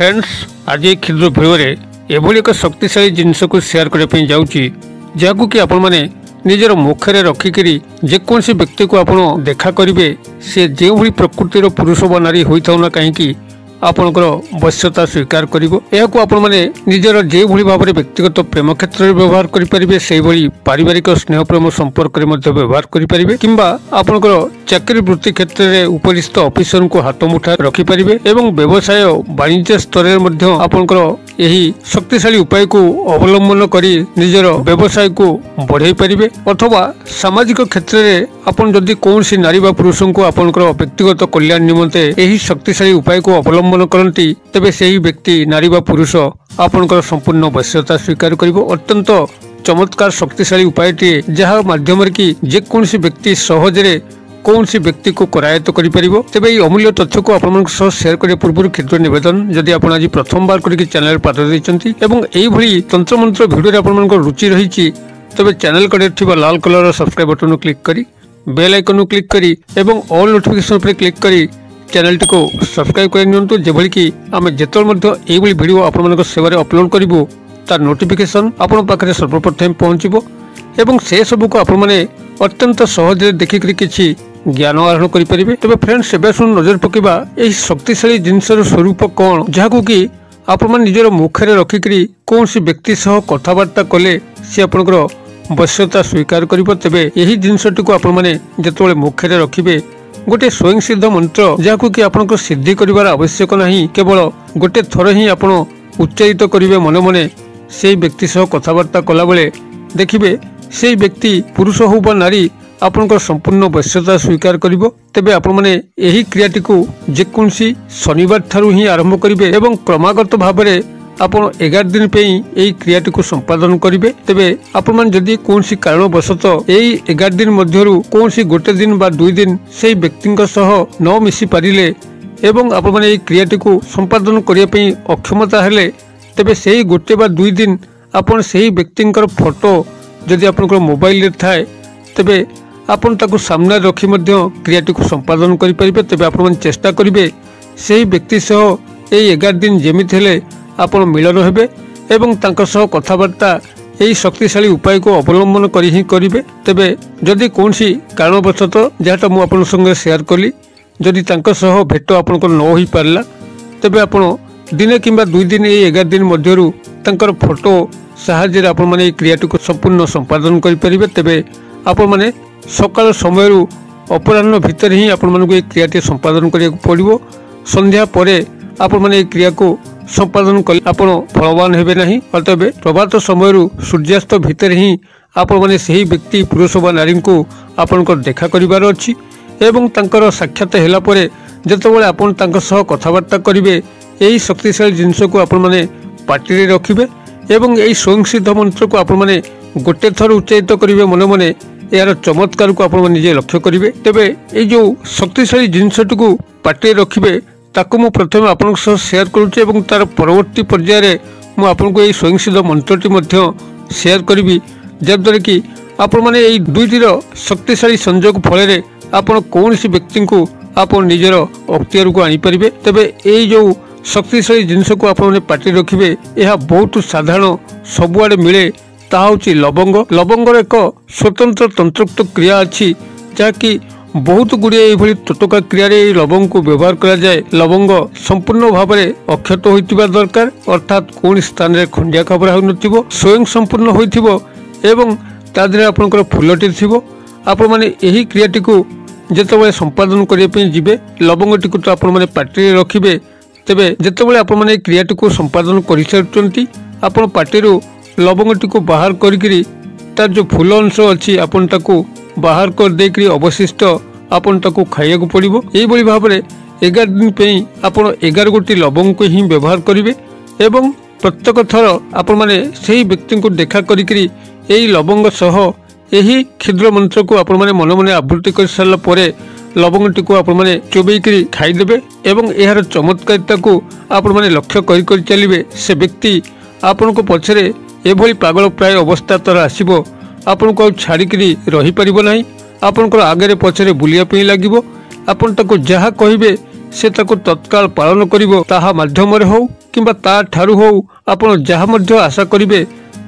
Friends आज एक क्षुद्र भिडियो रे एभली एक शक्तिशाली जिनस को शेयर करने जाऊँगी जहाँ कि आपण मैंने निजर मुखरे रखिकी जेकोसी व्यक्ति को आपण देखा करेंगे सी जो भी प्रकृतिर पुरुष व नारी होता ना कहीं आपणकर वश्यता स्वीकार करें निजर जो भाई भाव में व्यक्तिगत प्रेम क्षेत्र में व्यवहार करेंगे से पारिवारिक स्नेह प्रेम संपर्क में व्यवहार करेंगे किंबा आपणकर चाकरी वृत्ति क्षेत्र में उपरिस्थ ऑफिसर को हाथ मुठा रखिपारे एवं व्यवसाय वाणिज्य स्तर में आपणकर यही शक्तिशाली उपाय को अवलंबन कर निजर व्यवसाय को बढ़ाई पारे अथवा सामाजिक क्षेत्र में आपन जदि कौन नारी बा पुरुष को आपणकर व्यक्तिगत कल्याण निमंते यही शक्तिशाली उपाय को अवलंबन करती तेबे सही व्यक्ति नारी बा पुरुष आपणकर संपूर्ण वश्यता स्वीकार करिवो। अत्यंत चमत्कार शक्तिशाली उपायटी जहाँ माध्यम कि जेकोसी व्यक्ति सहजरे कौन सी व्यक्ति को करायत्त करिपरिबो। तेबे ये अमूल्य तथ्य को आपन शेयर करने पूर्व क्षुद्र निवेदन जदि आप आज प्रथम बार करके चैनल पाद देइचंती एवं एई भली तंत्र मंत्र भिडियो आपन रुचि रही तेबे चैनल कड़े थिबा लाल कलर सब्सक्राइब बटन क्लिक करी बेल आइकन क्लिक करी एवं ऑल नोटिफिकेशन पर क्लिक करी चैनल टी को सब्सक्राइब कर नियंतु जेभली कि आमे जेतल मध्ये एई भली भिडियो आपन सेवा अपलोड करिवो तार नोटिफिकेशन आपन पाखरे सर्वप्रथम पहुंचबो एवं से सब को आपन माने अत्यंत सहज देखिक किछि ज्ञान आहरण करेंगे। तेज फ्रेंड्स एवं सुन नजर पकेबा यही शक्तिशाली जिनसर स्वरूप कौन जहाँ कि आपण निजर मुखरे रखिकी कौन सी व्यक्ति सह कथबार्ता कले सी आपणकर वश्यता स्वीकार कर तेबे यही जिनसटी को आपण मैंने जिते मुखरे रखिए गोटे स्वयं सिद्ध मंत्र जहाँ कि आपणकर सिद्धि कर आवश्यक नहीं केवल गोटे थर ही आप उच्चारित करेंगे मन मने से व्यक्ति सह कथबार्ता कला बेले देखिए से व्यक्ति पुरुष हो बा नारी आपणकर संपूर्ण वश्यता स्वीकार करिवो। तेबे आपण माने एही क्रियाटी को जेकोसी शनिवार ठारू ही आरंभ करिवे एवं क्रमागत भाव में आपण 11 दिन पे एही क्रियाटी को संपादन करिवे। तेबे आपण माने जदि कोनसी कारणवशत एही 11 दिन मध्यरु कोनसी गोटे दिन बा 2 दिन से व्यक्तिंक सह न मिसी पारिले एवं आपण माने एही क्रियाटी को संपादन करिया पे अक्षमता हेले तेबे सेही गोटे बा 2 दिन आपण सेही व्यक्तिंकर फोटो जदि आपनकर मोबाइल रे थाए तेबे आपन ताकू सामने रखी क्रियाटी को संपादन करेंगे। तेबे आपण चेष्टा करेंगे से व्यक्ति सह यही 11 दिन जमीती हेले आपण मिलन हेबे एवं तांका सह कथबार्ता यही शक्तिशाली उपाय को अवलंबन करेंगे। तेबे जदि कौन सी कारणवशत जहाँटा मुझे आपन संगे शेयर कली जदि तांका सह भेट आपनकर न हो पारला तेबे आपण दिने किंबा 2 दिन यही 11 दिन मध्यरु तांकर फोटो साहाय्य आपण माने क्रियाटी को संपूर्ण संपादन करेंगे। तेबे आपण माने सकाल समय अपराह्न भितर ही आपण मानक क्रियाटी संपादन करिया पड़िबो संध्या परे आपण माने क्रिया को संपादन कले आपण फलवान हेबे नहीं। अतएव प्रभात समय सूर्यास्त भितर ही आपण माने सही व्यक्ति पुरुष व नारी को आपण को देखा करिवार अछि एवं तांकर साक्षात हेला परे जेतेबेले आपण तांक सह कथबार्ता करिवे एही शक्तिशाली जिनिस को आपण माने पार्टी रे रखिबे एवं एही स्वयं सिद्ध मंत्र को आपण माने गोटे थर उच्चारित करिवे मन मने यार चमत्कार को आप निजे लक्ष्य करेंगे। तेबे ये जो शक्तिशाली जिनसटी को पार्टी रखिए ताकू मु प्रथम आपन शेयर करुच्चे एवं तार परवर्ती पर्याय मु आपन को स्वयं सिद्ध मंत्रटी शेयर करी जहाँद्वारा कि आपण माने यही दुईटीर शक्तिशाली संयोग फल आपन कौन सी व्यक्ति को आप निजर अख्तियार को आनीपारे। तेबे यही जो शक्तिशाली जिनस को आप पार्टी रखिए यह बहुत साधारण सबुआड़े मिले ताहा होची लवंग। लवंगर एक स्वतंत्र तंत्रोक्त क्रिया अच्छी जहाँकि बहुत गुड़िए ये टोटका क्रिया लवंग को व्यवहार करा जाए। लवंग संपूर्ण भाव में अक्षत होइतिबा दरकार अर्थात कौन स्थान में खंडिया खबरा हो नथिबो स्वयं संपूर्ण होइतिबो एवं तादरे आपनकर फुलटी थिबो। आपण माने एही क्रियाटी को जेतेबेले संपादन करिया पे जिबे लवंगटी को तो आपण माने पार्टी रे रखिबे। तेबे जेतेबेले आपण माने क्रियाटी को संपादन करि सारचंती आपण पार्टी रो लवंगटी को बाहर करी तार जो फूल अंश अच्छी आपन ताकू बाहर कर देकरी अवशिष्ट आपन ताकू खाइया को पड़िबो। एही बड़ी भाव में 11 दिन पे आपन 11 गोटी लवंग को ही व्यवहार करिवे एवं प्रत्येक थर आपन माने सही व्यक्ति को देखा करी यही लवंग सह यही क्षुद्र मंत्र को आपण माने मन मन आवृत्ति कर सारा परे लवंगटी को आपण माने चोबेकरी खाईदेबे एवं यार चमत्कारिता को आपण माने लक्ष्य कर चलिए से व्यक्ति आपण को पछरे एभली पागल प्राय अवस्था तर आसो आपण को छाड़िकी रही पारिबो नाही। आपण आगे पछरे बुलिया पे लागिबो। आपण ताको जहा कहिबे से ताको तत्काल पालन करिवो ताहा माध्यम रे हो किंबा ता ठारू हो आपण जहाँ मध्य आशा करिवे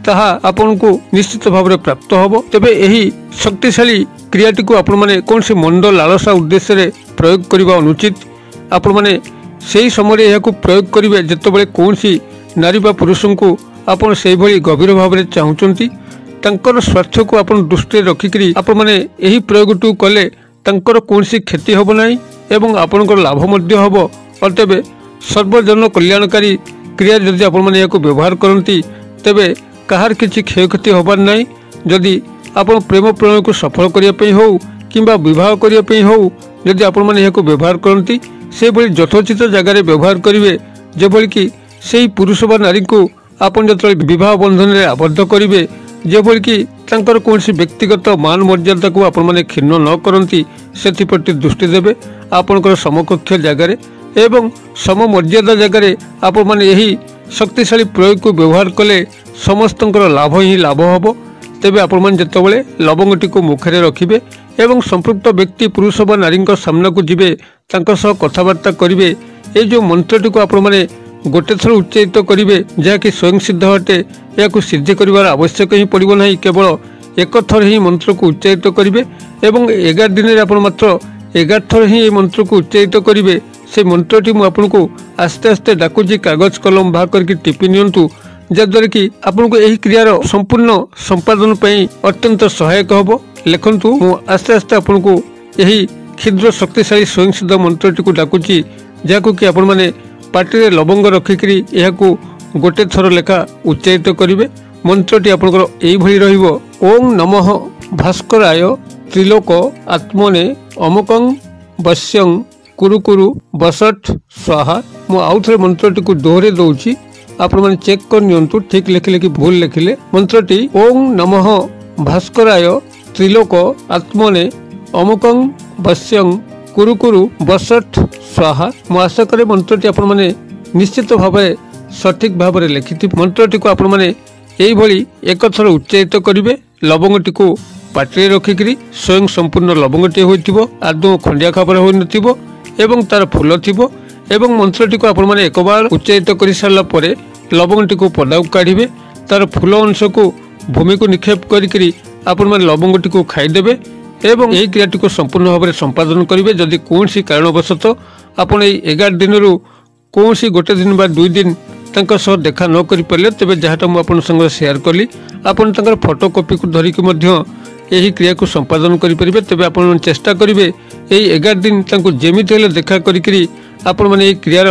ताहा आपनको निश्चित भाव में प्राप्त होबो। तेबे एही शक्तिशाली क्रियाटी को आपण माने कौन से मंद लालसा उद्देश्य रे प्रयोग करबा अनुचित। आपण माने सेही समय यह प्रयोग करेंगे जितेबाला कौन सी नारी बा पुरुष को आपड़ से गभीर भाव में चाहूँगी तांकर स्वार्थ को आप दृष्टि रखिकी आपण मैंने यही प्रयोग टू कले तांकर कौन सी क्षति हम ना एवं आपणकर लाभ हम। अतएव सर्वजन कल्याणकारी क्रिया जदि आपण मैंने या व्यवहार करती तेबे कहार किसी क्षयक्षति हबार ना। जदि आप प्रेम प्रणय को सफल करने हो कि विवाह करने हो जदि आपण मैंने या व्यवहार करती से भली यथोचित जगार व्यवहार करेंगे जेभली कि से पुरुष बा नारी को आपन जो विवाह बंधन में आबद्ध करेंगे जेभली कि तांकर कौन व्यक्तिगत मान मर्यादा को आपण मैंने क्षीण न करती से दृष्टि देवे। आपणकर समकक्ष जगार एवं सममर्यादा जगार आप मैंने यही शक्तिशाली प्रयोग को व्यवहार कले समस्त लाभ ही लाभ हम। तेबे आपण मैंने जितेबाला लवंगटी को मुखरे रखिए एवं संपृक्त व्यक्ति पुरुष बा नारी सामना को जीवे कथबार्ता करेंगे। ये जो मंत्रटी को आपण मैंने गोटे थर उच्चारित करेंगे जहाँकि स्वयं सिद्ध अटे या सिद्धि कर आवश्यक ही पड़ो ना केवल एक थर ही मंत्र को उच्चारित करेंगे एवं 11 दिन में आप मात्र 11 थर ही मंत्र को उच्चारित करेंगे। से मंत्रटी मुझे आस्ते आस्ते डाकुची कागज कलम बाहर करके टिपि नियंतु जद्वारा कि आपको यही क्रियार संपूर्ण संपादन अत्यंत सहायक हम। लिखंतु मु आस्ते आस्ते आपको यही क्षुद्र शक्तिशाली स्वयं सिद्ध मंत्रटी को डाकुची जहाँ कि आपण मैंने पार्टी लवंग रखिकी यह गोटे थर लेखा उच्चारित करेंगे। मंत्रटी आपंकर यही रहिबो ओम नमः भास्कराय त्रिलोक आत्मने अमुकं वश्यं कुरु कुरु बसठ स्वाहा। मु आउ थे मंत्रटी को दोहरे दौची आपण मैंने चेक कर नियंतु ठीक लिखिले कि भूल लिखिले। मंत्रटी ओम नमः भास्कराय त्रिलोक आत्मने अमुकं वश्यं कुरु कुरु बसठ स्वाहा। मु आशा करे मंत्रटी आपण मैंने निश्चित भाव सठिक भाव में लिखि मंत्रटी को आपण मैंने यही एक थर उच्चारित करेंगे। लवंगटी को पाटे रखिकी स्वयं संपूर्ण लवंगटी हो आदौ खंडिया खाबर हो एवं तार फूल थी एवं मंत्रटी को आपण मैंने एक बार उच्चारित कर सारा पर लवंगटी को पदा काढ़े तार फूल अंश को भूमि को निक्षेप करी आपण मैंने लवंगटी को खाईदेवे एवं यही क्रियाटी को संपूर्ण भाव में संपादन करेंगे। जदि कौन सी कारणवशतः आपण 11 दिन रु कौन सी गोटे दिन बा 2 दिन सह देखा न कर पारे तेज जहाँटा मुझे सेयार कली आपन फोटो कॉपी को धरिकी यही क्रिया को संपादन करेंगे। तेज आप चेष्टा करेंगे यही 11 दिन जमीती हेल्ले देखा करी आपण मैंने क्रियार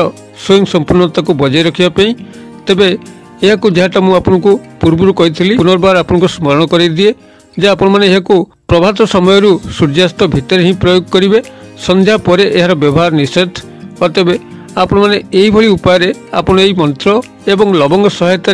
स्वयं संपूर्णता को बजाय रखापी। तेबे यह जहाँटा मुझे पूर्व कही पुनर्बार आपको स्मरण कर दिए जे आपण मैंने यह प्रभात समय सूर्यास्त भितर ही प्रयोग करेंगे संध्या पर यार व्यवहार निषेध। अतएव आपण मैंने यही उपाय आपण यही मंत्र एवं लवंग सहायता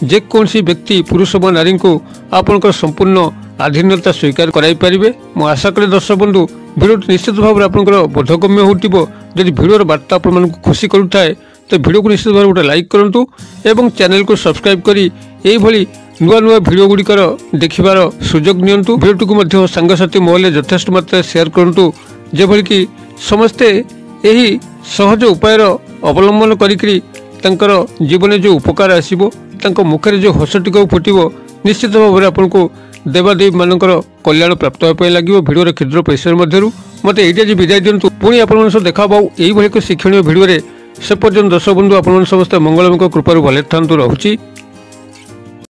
जेकोसी व्यक्ति पुरुष व नारी को आपणकर संपूर्ण आधीनता स्वीकार कराई पारिबे। मु आशा करे दर्शक बंधु भिडियो निश्चित भाव में आपंकर बोधगम्य होटिबो। जदि भिडियोर बार्ता आपण मानकु खुशी करुथाए तो भिडियो को निश्चित भाव गोटे लाइक करंतु एवं चैनल को सब्सक्राइब करी यही भली नुआ नुआ भिडियो गुड़िकर देखिबार सुजोग नियंतु। भिडियो को मध्य सांगसाथी महल यथेष्ट मात्रा शेयर करंतु जेभली कि समस्ते यही सहज उपायर अवलंबन करी तांकर जीवन जो उपकार आसीबो तांको मुखरे जो हस टिक फुटिबो निश्चित भाव में आपको देवादेवी मानकर कल्याण प्राप्त होगा लगे। भिडियो क्षुद्र परिसर मध्य मत ये विदाय दिंतु पुणी आप देखा यही एक शिक्षणीय भिडियो से पर्यटन दर्शक बंधु आप समस्त मंगलमय कृपा भले था रहुची।